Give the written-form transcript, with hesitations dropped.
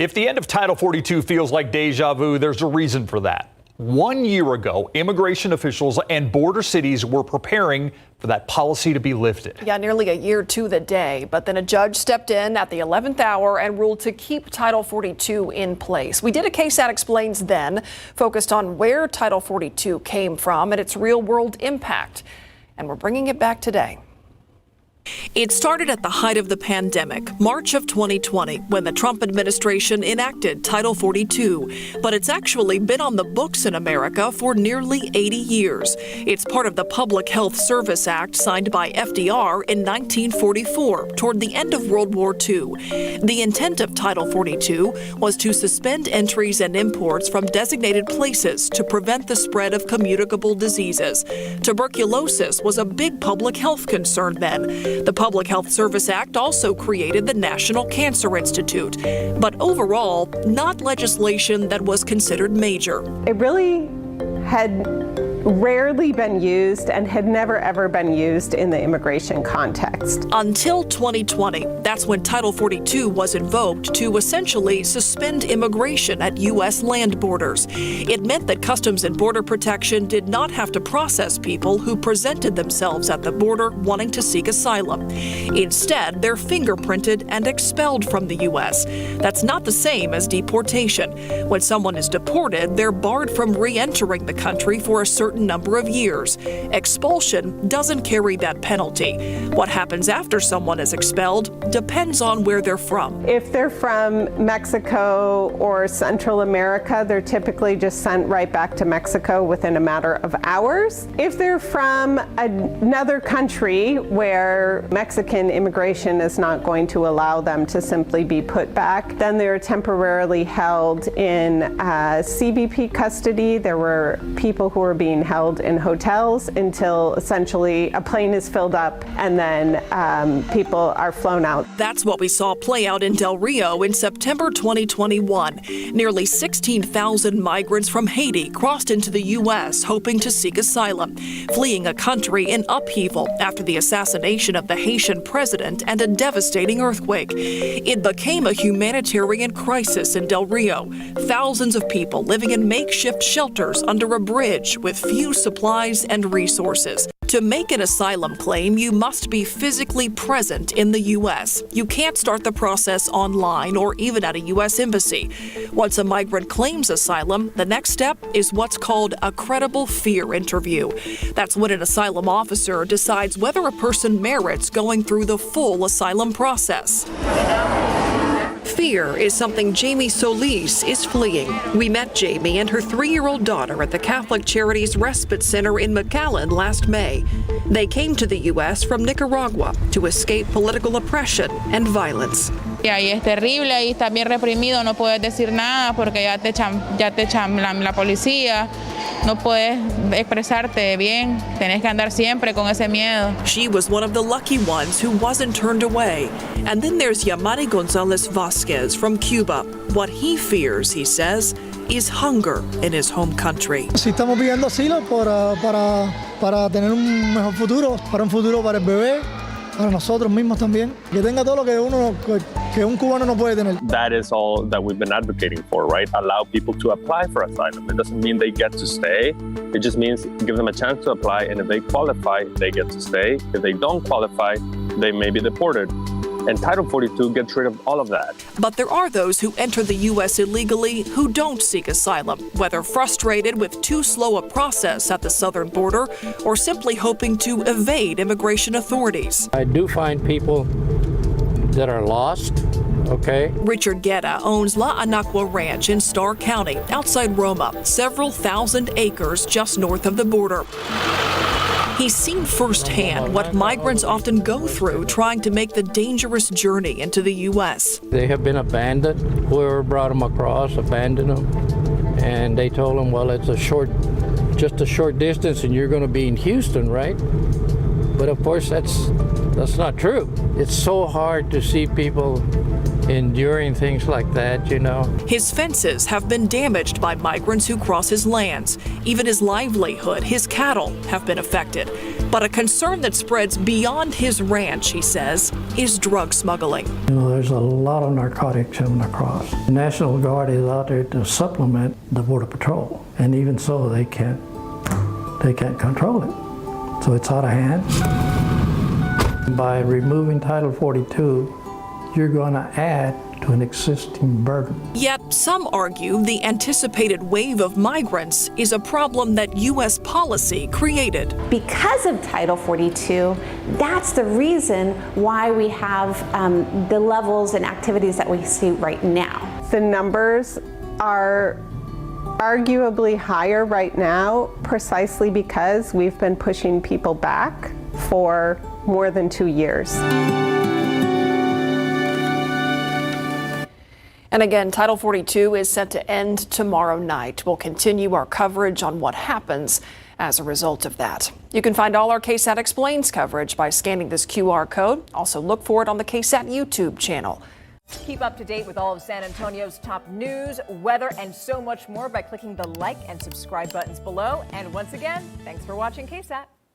If the end of Title 42 feels like deja vu, there's a reason for that. 1 year ago, immigration officials and border cities were preparing for that policy to be lifted. Yeah, nearly a year to the day. But then a judge stepped in at the 11th hour and ruled to keep Title 42 in place. We did a KSAT Explains then, focused on where Title 42 came from and its real world impact. And we're bringing it back today. It started at the height of the pandemic, March of 2020, when the Trump administration enacted Title 42. But it's actually been on the books in America for nearly 80 years. It's part of the Public Health Service Act signed by FDR in 1944, toward the end of World War II. The intent of Title 42 was to suspend entries and imports from designated places to prevent the spread of communicable diseases. Tuberculosis was a big public health concern then. The Public Health Service Act also created the National Cancer Institute, but overall, not legislation that was considered major. It really had rarely been used and had never ever been used in the immigration context. Until 2020, that's when Title 42 was invoked to essentially suspend immigration at U.S. land borders. It meant that Customs and Border Protection did not have to process people who presented themselves at the border wanting to seek asylum. Instead, they're fingerprinted and expelled from the U.S. That's not the same as deportation. When someone is deported, they're barred from re-entering the country for a certain number of years. Expulsion doesn't carry that penalty. What happens after someone is expelled depends on where they're from. If they're from Mexico or Central America, they're typically just sent right back to Mexico within a matter of hours. If they're from another country where Mexican immigration is not going to allow them to simply be put back, then they're temporarily held in CBP custody. There were people who were being held in hotels until essentially a plane is filled up and then people are flown out. That's what we saw play out in Del Rio in September 2021. Nearly 16,000 migrants from Haiti crossed into the U.S. hoping to seek asylum, fleeing a country in upheaval after the assassination of the Haitian president and a devastating earthquake. It became a humanitarian crisis in Del Rio. Thousands of people living in makeshift shelters under a bridge with few supplies and resources. To make an asylum claim, you must be physically present in the U.S. You can't start the process online or even at a U.S. embassy. Once a migrant claims asylum, the next step is what's called a credible fear interview. That's when an asylum officer decides whether a person merits going through the full asylum process. Fear is something Jamie Solis is fleeing. We met Jamie and her 3-year-old daughter at the Catholic Charities Respite Center in McAllen last May. They came to the U.S. from Nicaragua to escape political oppression and violence. Y ahí es terrible, ahí está bien reprimido, no puedes decir nada porque ya te echan la policía. No puedes expresarte bien, tenés que andar siempre con ese miedo. She was one of the lucky ones who wasn't turned away. And then there's Yamari Gonzalez Vasquez from Cuba. What he fears, he says, is hunger in his home country. Si estamos pidiendo asilo para tener un mejor futuro, para un futuro para el bebé, para nosotros mismos también, que tenga todo lo que un cubano no puede tener. That is all that we've been advocating for, right? Allow people to apply for asylum. It doesn't mean they get to stay. It just means give them a chance to apply, and if they qualify, they get to stay. If they don't qualify, they may be deported. And Title 42 gets rid of all of that. But there are those who enter the U.S. illegally who don't seek asylum, whether frustrated with too slow a process at the southern border or simply hoping to evade immigration authorities. I do find people that are lost, okay? Richard Guetta owns La Anacua Ranch in Starr County, outside Roma, several thousand acres just north of the border. He's seen firsthand what migrants often go through trying to make the dangerous journey into the U.S. They have been abandoned. Whoever brought them across abandoned them. And they told them, well, it's just a short distance and you're going to be in Houston, right? But of course, that's not true. It's so hard to see people enduring things like that, you know. His fences have been damaged by migrants who cross his lands. Even his livelihood, his cattle, have been affected. But a concern that spreads beyond his ranch, he says, is drug smuggling. You know, there's a lot of narcotics coming across. The National Guard is out there to supplement the Border Patrol, and even so, they can't control it. So it's out of hand. By removing Title 42, you're going to add to an existing burden. Yet some argue the anticipated wave of migrants is a problem that U.S. policy created. Because of Title 42, that's the reason why we have the levels and activities that we see right now. The numbers are arguably higher right now precisely because we've been pushing people back for more than 2 years. And again, Title 42 is set to end tomorrow night. We'll continue our coverage on what happens as a result of that. You can find all our KSAT Explains coverage by scanning this QR code. Also look for it on the KSAT YouTube channel. Keep up to date with all of San Antonio's top news, weather, and so much more by clicking the like and subscribe buttons below. And once again, thanks for watching KSAT.